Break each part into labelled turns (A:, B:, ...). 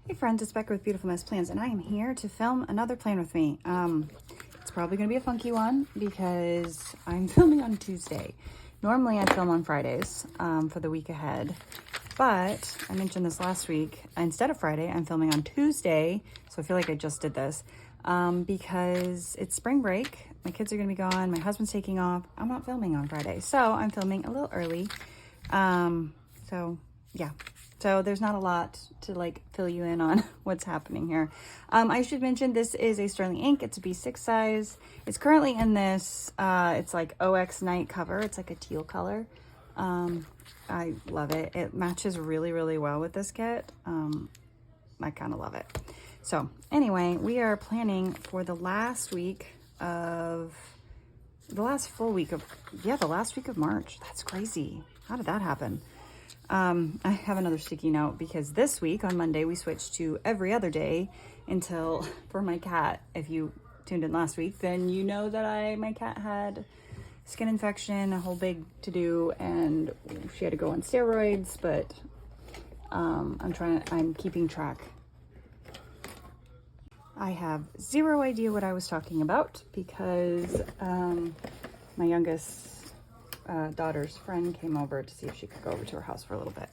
A: Hey friends, it's Becca with Beautiful Mess Plans, and I am here to film another plan with me. It's probably going to be a funky one because I'm filming on Tuesday. Normally I film on Fridays for the week ahead, but I mentioned this last week. Instead of Friday, I'm filming on Tuesday, so I feel like I just did this because it's spring break. My kids are going to be gone. My husband's taking off. I'm not filming on Friday, so I'm filming a little early. So there's not a lot to like fill you in on what's happening here. I should mention this is a sterling ink. It's a B6 size. It's currently in this, it's like OX night cover. It's like a teal color. I love it. It matches really, really well with this kit. I kind of love it. So anyway, we are planning for the last full week of March. That's crazy. How did that happen? I have another sticky note because this week on Monday we switched to every other day until for my cat. If you tuned in last week, then you know that my cat had skin infection, a whole big to do, and she had to go on steroids, but I'm keeping track. I have zero idea what I was talking about because my youngest daughter's friend came over to see if she could go over to her house for a little bit.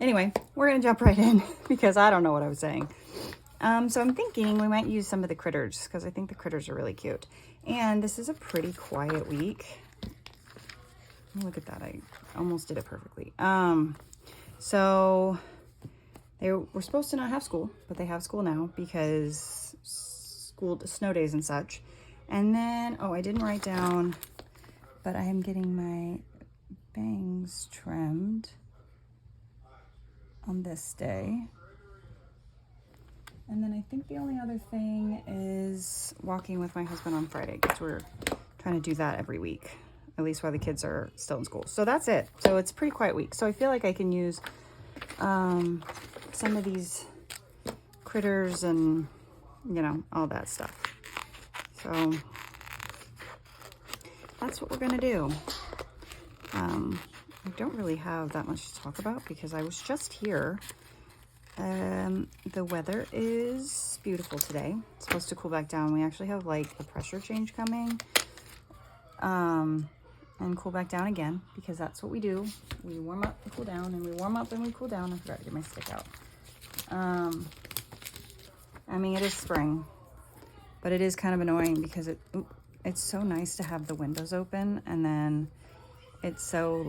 A: Anyway, we're gonna jump right in because I don't know what I was saying. So I'm thinking we might use some of the critters because I think the critters are really cute. And this is a pretty quiet week. Look at that, I almost did it perfectly. So they were supposed to not have school, but they have school now because snow days and such. And then, I didn't write down, but I am getting my bangs trimmed on this day. And then I think the only other thing is walking with my husband on Friday because we're trying to do that every week, at least while the kids are still in school. So that's it. So it's a pretty quiet week. So I feel like I can use some of these critters and, all that stuff. So that's what we're gonna do. I don't really have that much to talk about because I was just here. The weather is beautiful today. It's supposed to cool back down. We actually have like a pressure change coming. And cool back down again because that's what we do. We warm up and cool down, and we warm up and we cool down. I forgot to get my stick out. I mean, it is spring, but it is kind of annoying because it's so nice to have the windows open, and then it's so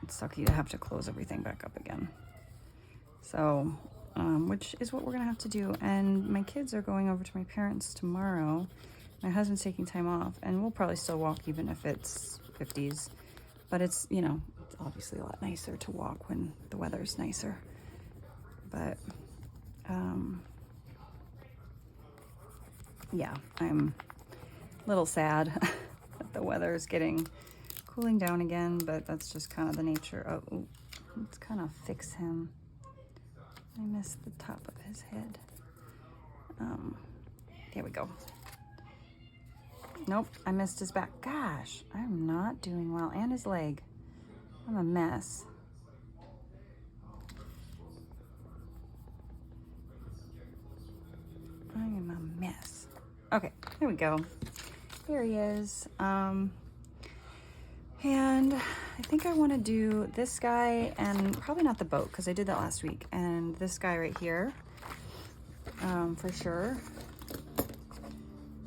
A: it's sucky to have to close everything back up again. So, which is what we're gonna have to do. And my kids are going over to my parents tomorrow. My husband's taking time off, and we'll probably still walk even if it's 50s. But it's, it's obviously a lot nicer to walk when the weather's nicer. But, yeah, I'm a little sad that the weather is cooling down again, but that's just kind of the nature. Let's kind of fix him. I missed the top of his head. There we go. Nope, I missed his back. Gosh, I'm not doing well. And his leg. I'm a mess. I am a mess. Okay, there we go. There he is. And I think I want to do this guy, and probably not the boat because I did that last week, and this guy right here, for sure.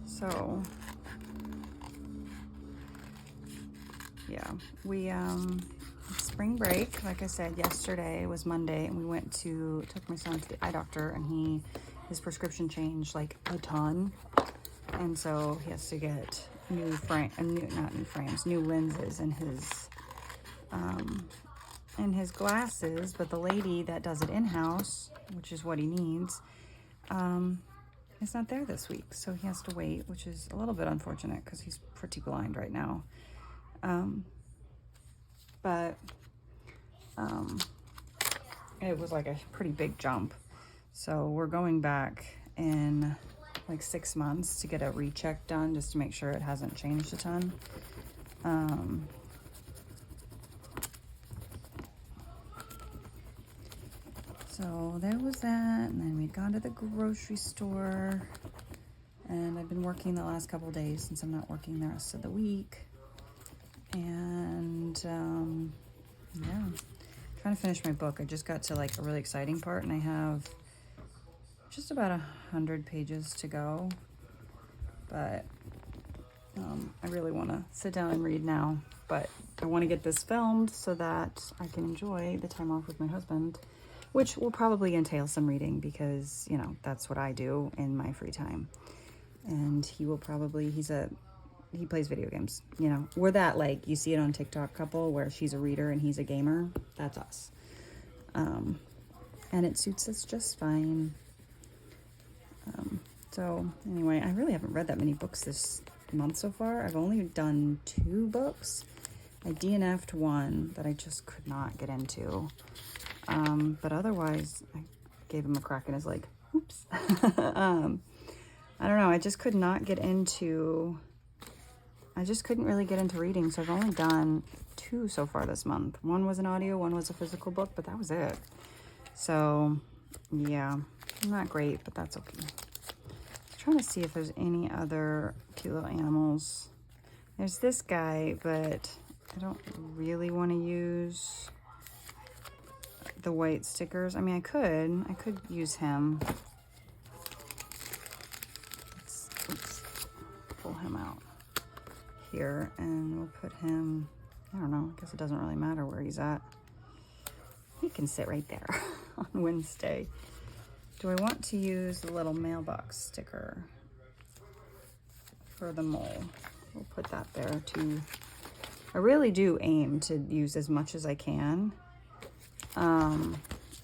A: So yeah, we spring break, like I said, yesterday was Monday, and we took my son to the eye doctor, and his prescription changed like a ton, and so he has to get new lenses in his glasses. But the lady that does it in-house, which is what he needs, is not there this week, so he has to wait, which is a little bit unfortunate because he's pretty blind right now. But it was like a pretty big jump, so we're going back in like 6 months to get a recheck done just to make sure it hasn't changed a ton. So there was that, and then we'd gone to the grocery store, and I've been working the last couple days since I'm not working the rest of the week. And yeah, trying to finish my book. I just got to like a really exciting part, and I have just about 100 pages to go, but I really want to sit down and read now. But I want to get this filmed so that I can enjoy the time off with my husband, which will probably entail some reading because, you know, that's what I do in my free time. And he will probably, he plays video games, you know. We're that, like, you see it on TikTok couple where she's a reader and he's a gamer. That's us. And it suits us just fine. So anyway, I really haven't read that many books this month so far. I've only done 2 books. I DNF'd one that I just could not get into. But otherwise, I gave him a crack in his leg. Oops. I don't know. I just could not get into, I just couldn't really get into reading. So I've only done 2 so far this month. One was an audio, one was a physical book, but that was it. So yeah, not great, but that's okay. I'm trying to see if there's any other cute little animals. There's this guy, but I don't really want to use the white stickers. I mean, I could use him. Let's pull him out here, and we'll put him, I don't know, I guess it doesn't really matter where he's at. He can sit right there on Wednesday. Do I want to use the little mailbox sticker for the mole? We'll put that there too. I really do aim to use as much as I can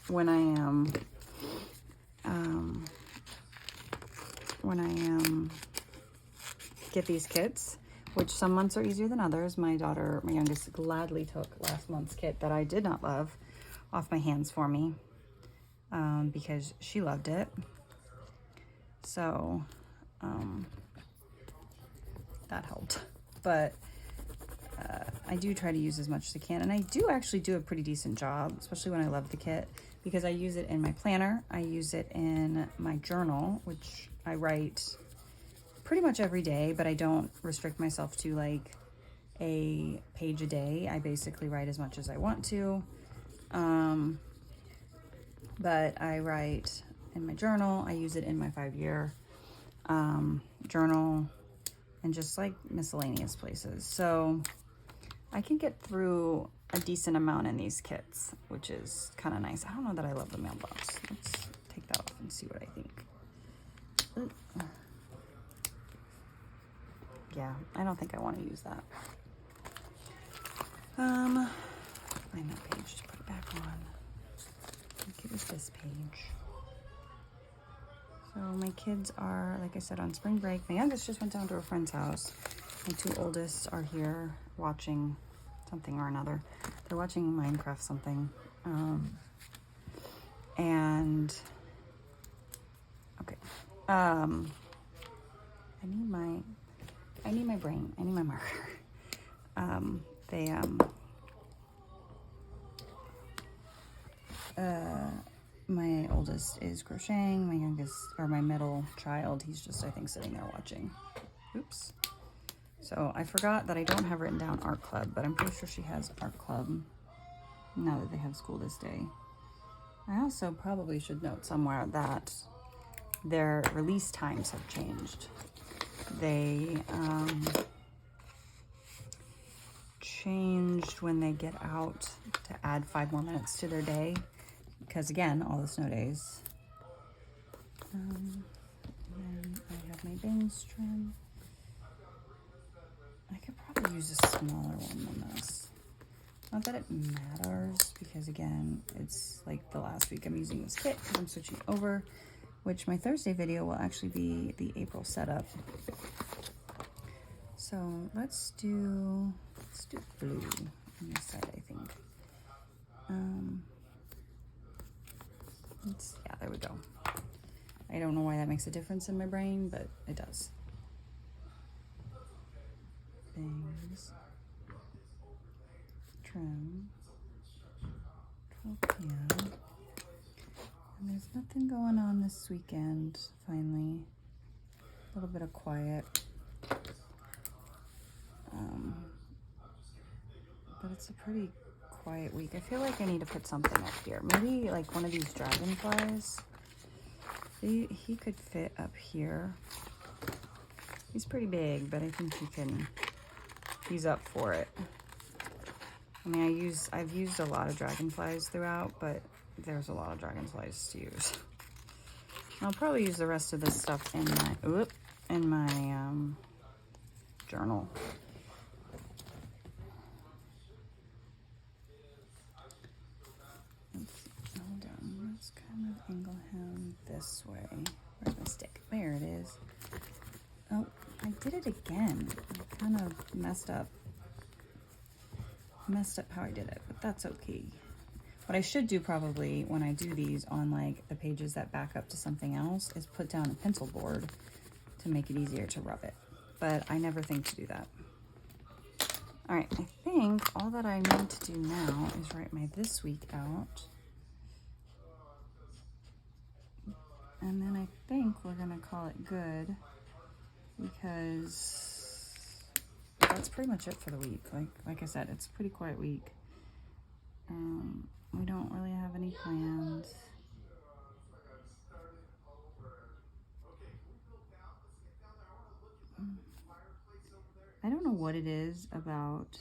A: when I am get these kits, which some months are easier than others. My daughter, my youngest, gladly took last month's kit that I did not love off my hands for me because she loved it. So that helped. But I do try to use as much as I can, and I do actually do a pretty decent job, especially when I love the kit, because I use it in my planner, I use it in my journal, which I write pretty much every day, but I don't restrict myself to like a page a day. I basically write as much as I want to, but I write in my journal, I use it in my 5-year journal, and just like miscellaneous places. So I can get through a decent amount in these kits, which is kind of nice. I don't know that I love the mailbox. Let's take that off and see what I think. Yeah, I don't think I want to use that. Find that page to put it back on. I think it was this page. So my kids are, like I said, on spring break. My youngest just went down to a friend's house. My 2 oldest are here watching something or another. They're watching Minecraft something. And okay. I need my brain. I need my marker. My oldest is crocheting. My youngest, or my middle child, he's just, I think, sitting there watching. Oops. So I forgot that I don't have written down art club, but I'm pretty sure she has art club now that they have school this day. I also probably should note somewhere that their release times have changed. They changed when they get out to add 5 more minutes to their day, because again, all the snow days. And then I have my bangs trim. I could probably use a smaller one than this. Not that it matters, because again, it's like the last week I'm using this kit because I'm switching over, which my Thursday video will actually be the April setup. So let's do blue on this side, I think. Yeah, there we go. I don't know why that makes a difference in my brain, but it does. Bangs, trim, 12 p.m. And there's nothing going on this weekend, finally. A little bit of quiet. But it's a pretty quiet week. I feel like I need to put something up here. Maybe like one of these dragonflies. He could fit up here. He's pretty big, but I think he's up for it. I mean, I've used a lot of dragonflies throughout, but there's a lot of dragonflies to use. I'll probably use the rest of this stuff in my journal. Hold on, let's kind of angle him this way. Where's my stick? There it is. Oh, I did it again. I kind of messed up how I did it, but that's okay. What I should do probably when I do these on like the pages that back up to something else is put down a pencil board to make it easier to rub it. But I never think to do that. All right, I think all that I need to do now is write my this week out. And then I think we're gonna call it good because that's pretty much it for the week. Like I said, it's a pretty quiet week. We don't really have any plans. I don't know what it is about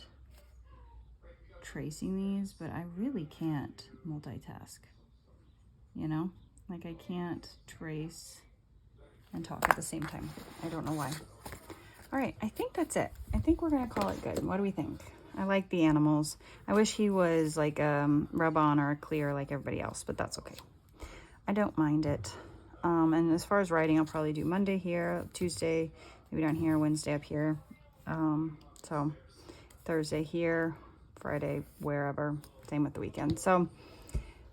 A: tracing these, but I really can't multitask, you know? Like I can't trace and talk at the same time. I don't know why. All right, I think that's it. I think we're gonna call it good. What do we think? I like the animals. I wish he was like rub on or a clear like everybody else, but that's okay. I don't mind it. And as far as writing, I'll probably do Monday here, Tuesday, maybe down here, Wednesday up here. So Thursday here, Friday, wherever, same with the weekend. So,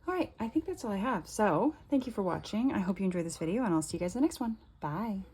A: all right, I think that's all I have. So thank you for watching. I hope you enjoyed this video and I'll see you guys in the next one. Bye.